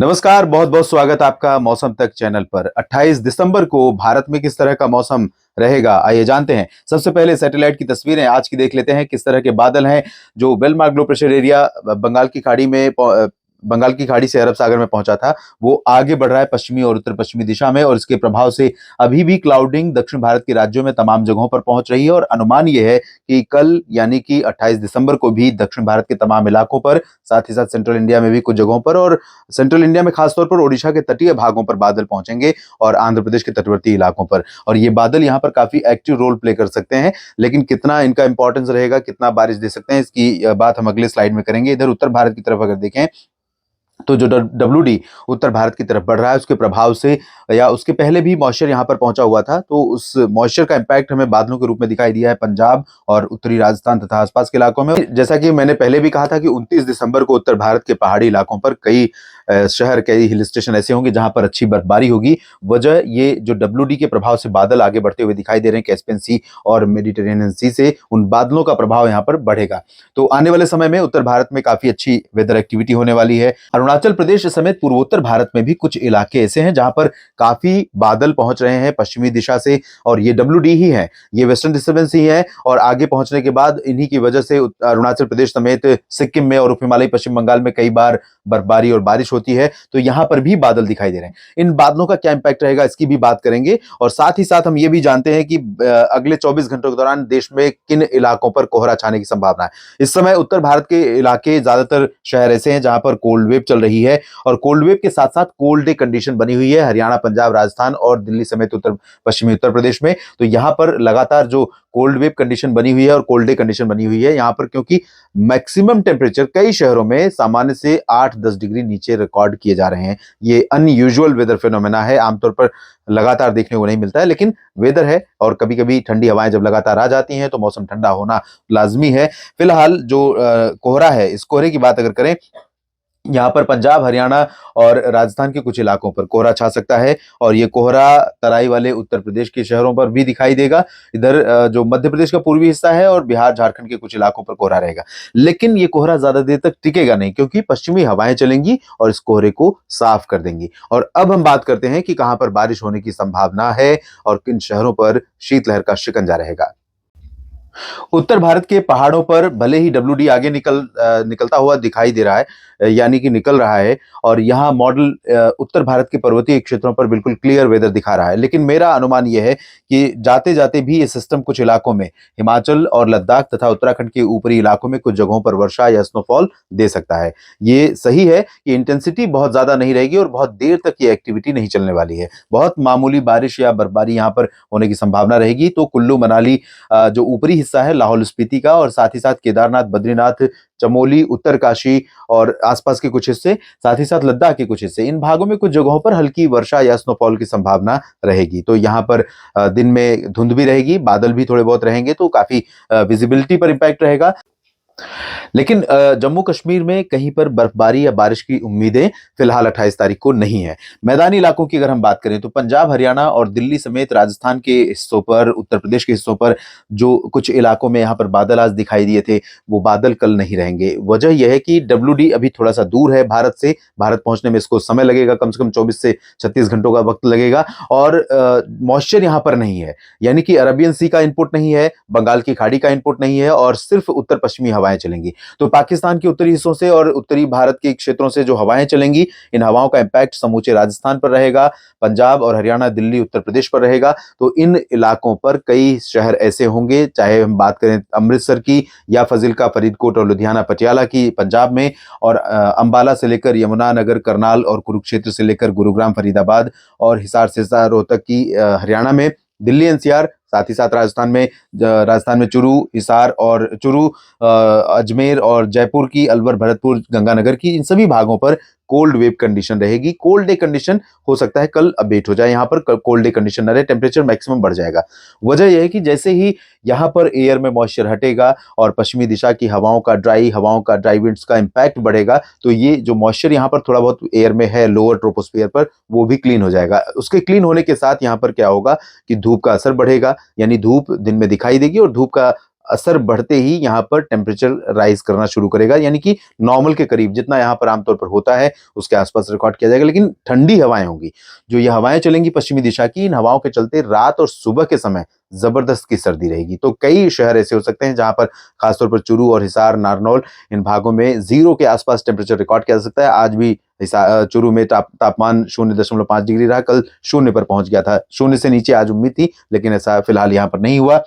नमस्कार, बहुत बहुत स्वागत आपका मौसम तक चैनल पर। 28 दिसंबर को भारत में किस तरह का मौसम रहेगा, आइए जानते हैं। सबसे पहले सैटेलाइट की तस्वीरें आज की देख लेते हैं। किस तरह के बादल हैं। जो well marked low pressure area Bengal की खाड़ी से अरब सागर में पहुंचा था, वो आगे बढ़ रहा है पश्चिमी और उत्तर पश्चिमी दिशा में, और इसके प्रभाव से अभी भी क्लाउडिंग दक्षिण भारत के राज्यों में तमाम जगहों पर पहुंच रही है। और अनुमान यह है कि कल यानी कि 28 दिसंबर को भी दक्षिण भारत के तमाम इलाकों पर, साथ ही साथ सेंट्रल इंडिया में भी कुछ जगहों पर, और सेंट्रल इंडिया में खासतौर पर ओडिशा के तटीय भागों पर बादल पहुंचेंगे और आंध्र प्रदेश के तटवर्ती इलाकों पर। और ये बादल यहाँ पर काफी एक्टिव रोल प्ले कर सकते हैं, लेकिन कितना इनका इंपॉर्टेंस रहेगा, कितना बारिश दे सकते हैं, इसकी बात हम अगले स्लाइड में करेंगे। इधर उत्तर भारत की तरफ अगर देखें तो जो डब्ल्यू उत्तर भारत की तरफ बढ़ रहा है, उसके प्रभाव से या उसके पहले भी मॉइस्चर यहाँ पर पहुंचा हुआ था, तो उस मॉइस्चर का इंपैक्ट हमें बादलों के रूप में दिखाई दिया है पंजाब और उत्तरी राजस्थान तथा आसपास के इलाकों में। जैसा कि मैंने पहले भी कहा था कि 29 दिसंबर को उत्तर भारत के पहाड़ी इलाकों पर कई शहर, कई हिल स्टेशन ऐसे होंगे जहां पर अच्छी बर्फबारी होगी। वजह ये जो डब्ल्यू के प्रभाव से बादल आगे बढ़ते हुए दिखाई दे रहे हैं कैस्पियन सी और मेडिटेरेनियन सी से, उन बादलों का प्रभाव यहाँ पर बढ़ेगा। तो आने वाले समय में उत्तर भारत में काफी अच्छी वेदर एक्टिविटी होने वाली है। अरुणाचल प्रदेश समेत पूर्वोत्तर भारत में भी कुछ इलाके ऐसे हैं जहां पर काफी बादल पहुंच रहे हैं पश्चिमी दिशा से, और ये डब्ल्यू ही है, ये वेस्टर्न डिस्टर्बेंस ही है। और आगे पहुंचने के बाद इन्हीं की वजह से अरुणाचल प्रदेश समेत सिक्किम में और उप हिमालयी पश्चिम बंगाल में कई बार बर्फबारी और बारिश होती है, तो यहां पर भी बादल दिखाई दे रहे हैं। इन बादलों का क्या इंपैक्ट रहेगा, इसकी भी बात करेंगे। और साथ ही साथ हम ये भी जानते हैं कि अगले 24 घंटों के दौरान देश में किन इलाकों पर कोहरा छाने की संभावना है। इस समय उत्तर भारत के इलाके, ज्यादातर शहर ऐसे हैं जहां पर कोल्ड वेव चल रही है, और कोल्ड वेव के साथ साथ कोल्ड डे कंडीशन बनी हुई है हरियाणा, पंजाब, राजस्थान और दिल्ली समेत पश्चिमी उत्तर प्रदेश में। तो यहां पर लगातार जो कोल्ड वेव कंडीशन बनी हुई है और कोल्ड डे कंडीशन बनी हुई है यहां पर, क्योंकि मैक्सिमम टेम्परेचर कई शहरों में सामान्य से 8-10 डिग्री नीचे रिकॉर्ड किए जा रहे हैं। ये अनयूजुअल वेदर फिनोमेना है, आमतौर पर लगातार देखने को नहीं मिलता है, लेकिन वेदर है। और कभी कभी ठंडी हवाएं जब लगातार आ जाती हैं तो मौसम ठंडा होना लाजमी है। फिलहाल जो कोहरा है, इस कोहरे की बात अगर करें, यहाँ पर पंजाब, हरियाणा और राजस्थान के कुछ इलाकों पर कोहरा छा सकता है, और ये कोहरा तराई वाले उत्तर प्रदेश के शहरों पर भी दिखाई देगा। इधर जो मध्य प्रदेश का पूर्वी हिस्सा है और बिहार, झारखंड के कुछ इलाकों पर कोहरा रहेगा। लेकिन ये कोहरा ज्यादा देर तक टिकेगा नहीं, क्योंकि पश्चिमी हवाएं चलेंगी और इस कोहरे को साफ कर देंगी। और अब हम बात करते हैं कि कहां पर बारिश होने की संभावना है और किन शहरों पर शीतलहर का शिकंजा रहेगा। उत्तर भारत के पहाड़ों पर भले ही डब्ल्यू आगे निकलता हुआ दिखाई दे रहा है, यानी कि निकल रहा है, और यहाँ मॉडल उत्तर भारत के पर्वतीय क्षेत्रों पर बिल्कुल क्लियर वेदर दिखा रहा है, लेकिन मेरा अनुमान यह है कि जाते जाते भी ये सिस्टम कुछ इलाकों में, हिमाचल और लद्दाख तथा उत्तराखंड के ऊपरी इलाकों में कुछ जगहों पर वर्षा या स्नोफॉल दे सकता है। ये सही है कि इंटेंसिटी बहुत ज्यादा नहीं रहेगी और बहुत देर तक ये एक्टिविटी नहीं चलने वाली है। बहुत मामूली बारिश या बर्फबारी यहाँ पर होने की संभावना रहेगी। तो कुल्लू मनाली, जो ऊपरी हिस्सा है लाहौल स्पीति का, और साथ ही साथ केदारनाथ, बद्रीनाथ, चमोली, उत्तरकाशी और आसपास के कुछ हिस्से, साथ ही साथ लद्दाख के कुछ हिस्से, इन भागों में कुछ जगहों पर हल्की वर्षा या स्नोफॉल की संभावना रहेगी। तो यहाँ पर दिन में धुंध भी रहेगी, बादल भी थोड़े बहुत रहेंगे, तो काफी विजिबिलिटी पर इंपैक्ट रहेगा। लेकिन जम्मू कश्मीर में कहीं पर बर्फबारी या बारिश की उम्मीदें फिलहाल 28 तारीख को नहीं है। मैदानी इलाकों की अगर हम बात करें तो पंजाब, हरियाणा और दिल्ली समेत राजस्थान के हिस्सों पर, उत्तर प्रदेश के हिस्सों पर जो कुछ इलाकों में यहाँ पर बादल आज दिखाई दिए थे, वो बादल कल नहीं रहेंगे। वजह यह है कि डब्ल्यू अभी थोड़ा सा दूर है भारत से, भारत पहुंचने में इसको समय लगेगा, कम से कम 24 से 36 घंटों का वक्त लगेगा। और मॉइस्चर यहाँ पर नहीं है, यानी कि अरबियन सी का इनपुट नहीं है, बंगाल की खाड़ी का इनपुट नहीं है, और सिर्फ उत्तर पश्चिमी हवाएं चलेंगी। तो पाकिस्तान के उत्तरी हिस्सों से और उत्तरी भारत के क्षेत्रों से जो हवाएं चलेंगी, इन हवाओं का इंपैक्ट समूचे राजस्थान पर रहेगा, पंजाब और हरियाणा, दिल्ली, उत्तर प्रदेश पर रहेगा। तो इन इलाकों पर कई शहर ऐसे होंगे, चाहे हम बात करें अमृतसर की या फाजिल्का, फरीदकोट और लुधियाना, पटियाला की पंजाब में, और अंबाला से लेकर यमुनानगर, करनाल और कुरुक्षेत्र से लेकर गुरुग्राम, फरीदाबाद और हिसार से रोहतक की हरियाणा में, दिल्ली एनसीआर, साथ ही साथ राजस्थान में चुरू, हिसार और चुरू, अजमेर और जयपुर की, अलवर, भरतपुर, गंगानगर की, इन सभी भागों पर कोल्ड वेव कंडीशन रहेगी। कोल्ड डे कंडीशन हो सकता है कल अबेट हो जाए, यहाँ पर कोल्ड डे कंडीशन न रहे, टेम्परेचर मैक्सिमम बढ़ जाएगा। वजह यह है कि जैसे ही यहाँ पर एयर में मॉइस्चर हटेगा और पश्चिमी दिशा की हवाओं का, ड्राई विंड्स का इंपैक्ट बढ़ेगा, तो ये जो मॉइस्चर यहाँ पर थोड़ा बहुत एयर में है लोअर ट्रोपोस्फियर पर, वो भी क्लीन हो जाएगा। उसके क्लीन होने के साथ यहाँ पर क्या होगा कि धूप का असर बढ़ेगा, यानी धूप दिन में दिखाई देगी, और धूप का असर बढ़ते ही यहाँ पर टेम्परेचर राइज करना शुरू करेगा, यानी कि नॉर्मल के करीब जितना यहाँ पर आमतौर पर होता है उसके आसपास रिकॉर्ड किया जाएगा। लेकिन ठंडी हवाएं होंगी, जो ये हवाएं चलेंगी पश्चिमी दिशा की, इन हवाओं के चलते रात और सुबह के समय जबरदस्त की सर्दी रहेगी। तो कई शहर ऐसे हो सकते हैं जहां पर खासतौर पर चूरू और हिसार, नारनौल, इन भागों में 0 के आसपास टेम्परेचर रिकॉर्ड किया जा सकता है। आज भी चूरू में तापमान 0.5 डिग्री रहा, कल 0 पर पहुंच गया था। 0 से नीचे आज उम्मीद थी, लेकिन ऐसा फिलहाल यहाँ पर नहीं हुआ।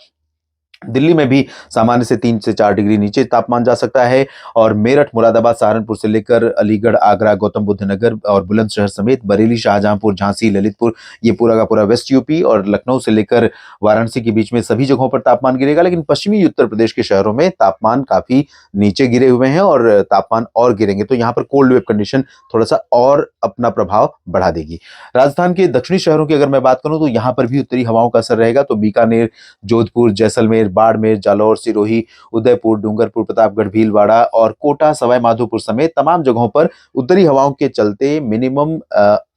दिल्ली में भी सामान्य से 3 से 4 डिग्री नीचे तापमान जा सकता है, और मेरठ, मुरादाबाद, सहारनपुर से लेकर अलीगढ़, आगरा, गौतम बुद्ध नगर और बुलंदशहर समेत बरेली, शाहजहांपुर, झांसी, ललितपुर, ये पूरा का पूरा वेस्ट यूपी और लखनऊ से लेकर वाराणसी के बीच में सभी जगहों पर तापमान गिरेगा। लेकिन पश्चिमी उत्तर प्रदेश के शहरों में तापमान काफी नीचे गिरे हुए हैं और तापमान और गिरेंगे, तो यहाँ पर कोल्ड वेव कंडीशन थोड़ा सा और अपना प्रभाव बढ़ा देगी। राजस्थान के दक्षिणी शहरों की अगर मैं बात करूं तो यहाँ पर भी उत्तरी हवाओं का असर रहेगा। तो बीकानेर, जोधपुर, जैसलमेर, बाड़मेर, जालौर, सिरोही, उदयपुर, डूंगरपुर, प्रतापगढ़, भीलवाड़ा और कोटा, सवाई माधोपुर समेत तमाम जगहों पर उत्तरी हवाओं के चलते मिनिमम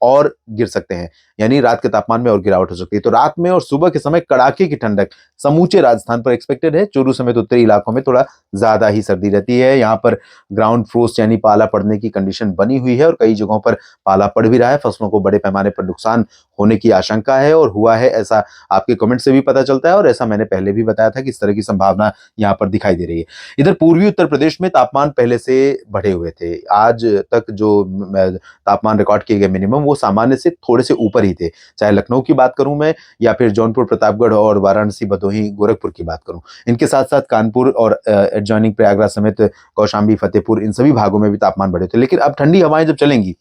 और गिर सकते हैं, यानी रात के तापमान में और गिरावट हो सकती है। तो रात में और सुबह के समय कड़ाके की ठंडक समूचे राजस्थान पर एक्सपेक्टेड है। चूरू समेत उत्तरी इलाकों में थोड़ा ज्यादा ही सर्दी रहती है। यहाँ पर ग्राउंड फ्रोस्ट यानी पाला पड़ने की कंडीशन बनी हुई है और कई जगहों पर पाला पड़ भी रहा है। फसलों को बड़े पैमाने पर नुकसान होने की आशंका है और हुआ है, ऐसा आपके कमेंट से भी पता चलता है और ऐसा मैंने पहले भी बताया था कि इस तरह की संभावना यहाँ पर दिखाई दे रही है। इधर पूर्वी उत्तर प्रदेश में तापमान पहले से बढ़े हुए थे। आज तक जो तापमान रिकॉर्ड किए गए मिनिमम, वो सामान्य से थोड़े से ऊपर ही थे। चाहे लखनऊ की बात करूं मैं, या फिर जौनपुर, प्रतापगढ़ और वाराणसी, भदोही, गोरखपुर की बात करूं, इनके साथ साथ कानपुर और एडजॉइनिंग प्रयागराज समेत कौशाम्बी, फतेहपुर, इन सभी भागों में भी तापमान बढ़े थे। लेकिन अब ठंडी हवाएं जब चलेंगी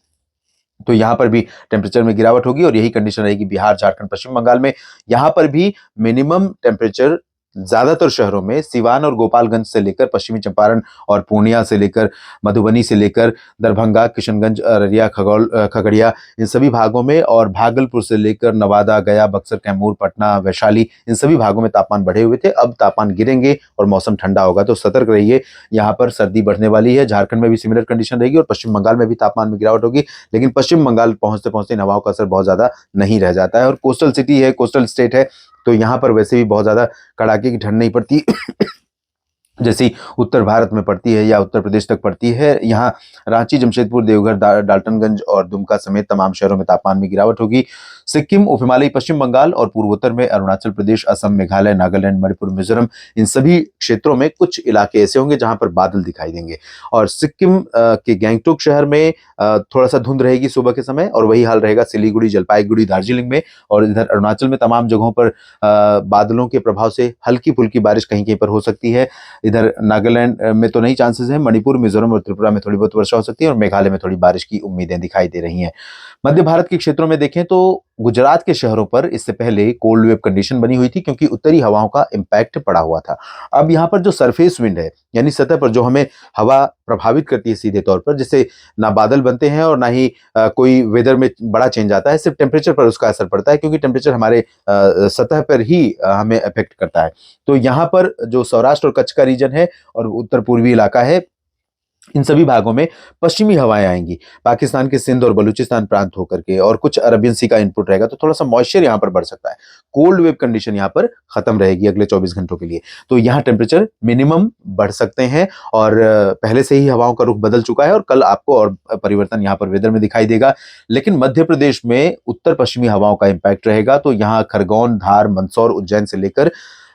तो यहाँ पर भी टेम्परेचर में गिरावट होगी और यही कंडीशन रहेगी बिहार, झारखंड, पश्चिम बंगाल में। यहाँ पर भी मिनिमम टेम्परेचर ज्यादातर शहरों में, सिवान और गोपालगंज से लेकर पश्चिमी चंपारण और पूर्णिया से लेकर मधुबनी से लेकर दरभंगा, किशनगंज, अररिया, खगड़िया, इन सभी भागों में, और भागलपुर से लेकर नवादा, गया, बक्सर, कैमूर, पटना, वैशाली, इन सभी भागों में तापमान बढ़े हुए थे। अब तापमान गिरेंगे और मौसम ठंडा होगा, तो सतर्क रहिए, यहाँ पर सर्दी बढ़ने वाली है। झारखंड में भी सिमिलर कंडीशन रहेगी और पश्चिम बंगाल में भी तापमान में गिरावट होगी। लेकिन पश्चिम बंगाल पहुंचते पहुंचते इन हवाओं का असर बहुत ज्यादा नहीं रह जाता है, और कोस्टल सिटी है, कोस्टल स्टेट है, तो यहाँ पर वैसे भी बहुत ज्यादा कड़ाके की ठंड नहीं पड़ती जैसी उत्तर भारत में पड़ती है या उत्तर प्रदेश तक पड़ती है। यहाँ रांची, जमशेदपुर, देवघर, डाल्टनगंज और दुमका समेत तमाम शहरों में तापमान में गिरावट होगी। सिक्किम, उप हिमालयी पश्चिम बंगाल और पूर्वोत्तर में अरुणाचल प्रदेश, असम, मेघालय, नागालैंड, मणिपुर, मिजोरम, इन सभी क्षेत्रों में कुछ इलाके ऐसे होंगे जहां पर बादल दिखाई देंगे। और सिक्किम के गैंगटोक शहर में थोड़ा सा धुंध रहेगी सुबह के समय, और वही हाल रहेगा सिलीगुड़ी, जलपाईगुड़ी, दार्जिलिंग में। और इधर अरुणाचल में तमाम जगहों पर बादलों के प्रभाव से हल्की फुल्की बारिश कहीं कहीं पर हो सकती है। इधर नागालैंड में तो नहीं चांसेस है, मणिपुर, मिजोरम और त्रिपुरा में थोड़ी बहुत वर्षा हो सकती है, और मेघालय में थोड़ी बारिश की उम्मीदें दिखाई दे रही हैं। मध्य भारत के क्षेत्रों में देखें तो गुजरात के शहरों पर इससे पहले कोल्ड वेव कंडीशन बनी हुई थी, क्योंकि उत्तरी हवाओं का इंपैक्ट पड़ा हुआ था। अब यहाँ पर जो सरफेस विंड है, यानी सतह पर जो हमें हवा प्रभावित करती है सीधे तौर पर, जिससे ना बादल बनते हैं और ना ही कोई वेदर में बड़ा चेंज आता है, सिर्फ टेम्परेचर पर उसका असर पड़ता है, क्योंकि टेम्परेचर हमारे सतह पर ही हमें अफेक्ट करता है। तो यहाँ पर जो सौराष्ट्र और कच्छ का रीजन है और उत्तर पूर्वी इलाका है, इन सभी भागों में पश्चिमी हवाएं आएंगी, पाकिस्तान के सिंध और बलूचिस्तान प्रांत होकर के, और कुछ अरबियन सी का इनपुट रहेगा, तो थोड़ा सा मॉइस्चर यहाँ पर बढ़ सकता है। कोल्ड वेव कंडीशन यहाँ पर खत्म रहेगी अगले 24 घंटों के लिए। तो यहाँ टेम्परेचर मिनिमम बढ़ सकते हैं, और पहले से ही हवाओं का रुख बदल चुका है और कल आपको और परिवर्तन यहाँ पर वेदर में दिखाई देगा। लेकिन मध्य प्रदेश में उत्तर पश्चिमी हवाओं का इंपैक्ट रहेगा, तो यहाँ खरगोन, धार, मंदसौर, उज्जैन से लेकर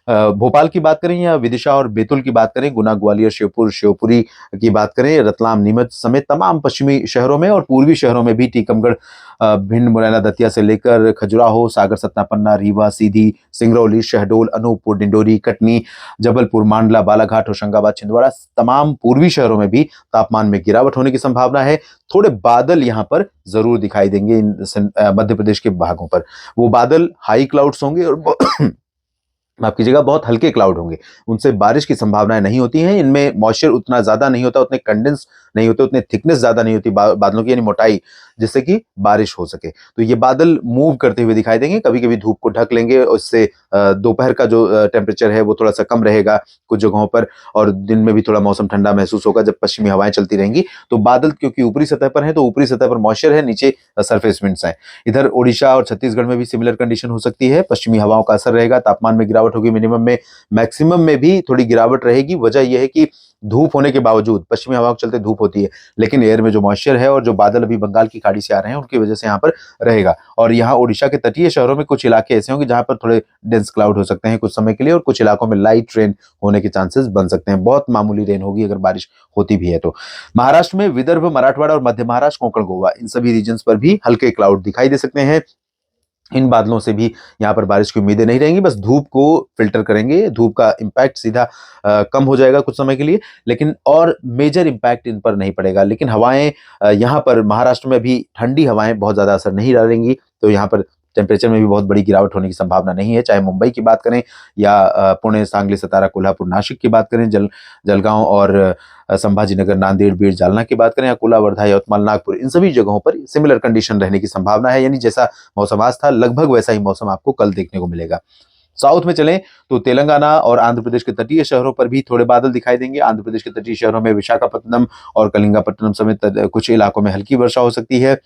भोपाल की बात करें या विदिशा और बैतूल की बात करें, गुना, ग्वालियर, शिवपुर, शिवपुरी की बात करें, रतलाम, नीमच समेत तमाम पश्चिमी शहरों में और पूर्वी शहरों में भी, टीकमगढ़, भिंड, मुरैना, दतिया से लेकर खजुराहो, सागर, सतना, पन्ना, रीवा, सीधी, सिंगरौली, शहडोल, अनूपपुर, डिंडोरी, कटनी, जबलपुर, मांडला, बालाघाट, होशंगाबाद, छिंदवाड़ा, तमाम पूर्वी शहरों में भी तापमान में गिरावट होने की संभावना है। थोड़े बादल यहाँ पर जरूर दिखाई देंगे इन मध्य प्रदेश के भागों पर। वो बादल हाई क्लाउड्स होंगे और माफ कीजिएगा, बहुत हल्के क्लाउड होंगे, उनसे बारिश की संभावनाएं नहीं होती हैं। इनमें मॉइस्चर उतना ज्यादा नहीं होता, उतने कंडेंस नहीं होते, उतने थिकनेस ज्यादा नहीं होती बादलों की, यानी मोटाई, जिससे कि बारिश हो सके। तो ये बादल मूव करते हुए दिखाई देंगे, कभी कभी धूप को ढक लेंगे, उससे दोपहर का जो टेम्परेचर है वो थोड़ा सा कम रहेगा कुछ जगहों पर, और दिन में भी थोड़ा मौसम ठंडा महसूस होगा जब पश्चिमी हवाएं चलती रहेंगी। तो बादल क्योंकि ऊपरी सतह पर है, तो ऊपरी सतह पर मॉइस्चर है, नीचे सरफेस विंड्स हैं। इधर ओडिशा और छत्तीसगढ़ में भी सिमिलर कंडीशन हो सकती है, पश्चिमी हवाओं का असर रहेगा, तापमान में गिरावट होगी, मिनिमम में मैक्सिमम में भी थोड़ी गिरावट रहेगी। वजह यह है कि धूप होने के बावजूद, पश्चिमी हवाओं के चलते धूप होती है, लेकिन एयर में जो मॉइस्चर है और जो बादल अभी बंगाल की खाड़ी से आ रहे हैं उनकी वजह से यहाँ पर रहेगा। और यहाँ ओडिशा के तटीय शहरों में कुछ इलाके ऐसे होंगे जहां पर थोड़े डेंस क्लाउड हो सकते हैं कुछ समय के लिए, और कुछ इलाकों में लाइट रेन होने के चांसेस बन सकते हैं। बहुत मामूली रेन होगी अगर बारिश होती भी है तो। महाराष्ट्र में विदर्भ, मराठवाड़ा और मध्य महाराष्ट्र, कोंकण, गोवा, इन सभी रीजन्स पर भी हल्के क्लाउड दिखाई दे सकते हैं। इन बादलों से भी यहाँ पर बारिश की उम्मीदें नहीं रहेंगी, बस धूप को फिल्टर करेंगे, धूप का इम्पैक्ट सीधा कम हो जाएगा कुछ समय के लिए, लेकिन और मेजर इम्पैक्ट इन पर नहीं पड़ेगा। लेकिन हवाएं यहाँ पर महाराष्ट्र में भी ठंडी हवाएं बहुत ज्यादा असर नहीं डालेंगी, तो यहाँ पर टेम्परेचर में भी बहुत बड़ी गिरावट होने की संभावना नहीं है। चाहे मुंबई की बात करें या पुणे, सांगली, सतारा, कोल्हापुर, नासिक की बात करें, जलगांव और संभाजीनगर, नांदेड़, बीड़, जालना की बात करें, या कोला, वर्धा, यवतमाल, नागपुर, इन सभी जगहों पर सिमिलर कंडीशन रहने की संभावना है। यानी जैसा मौसम आज था लगभग वैसा ही मौसम आपको कल देखने को मिलेगा। साउथ में चलें तो तेलंगाना और आंध्र प्रदेश के तटीय शहरों पर भी थोड़े बादल दिखाई देंगे। आंध्र प्रदेश के तटीय शहरों में विशाखापट्टनम और कलिंगापट्टनम समेत कुछ इलाकों में हल्की वर्षा हो सकती है।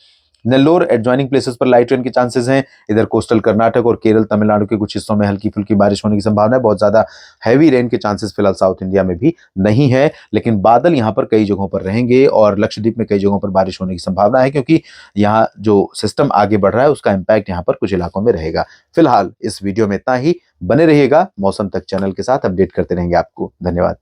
नेल्लोर एडजॉइनिंग प्लेसेस पर लाइट रेन के चांसेस हैं। इधर कोस्टल कर्नाटक और केरल, तमिलनाडु के कुछ हिस्सों में हल्की फुल्की बारिश होने की संभावना है। बहुत ज्यादा हैवी रेन के चांसेस फिलहाल साउथ इंडिया में भी नहीं है, लेकिन बादल यहाँ पर कई जगहों पर रहेंगे और लक्षद्वीप में कई जगहों पर बारिश होने की संभावना है, क्योंकि यहाँ जो सिस्टम आगे बढ़ रहा है उसका इंपैक्ट यहाँ पर कुछ इलाकों में रहेगा। फिलहाल इस वीडियो में इतना ही। बने रहिएगा मौसम तक चैनल के साथ, अपडेट करते रहेंगे आपको। धन्यवाद।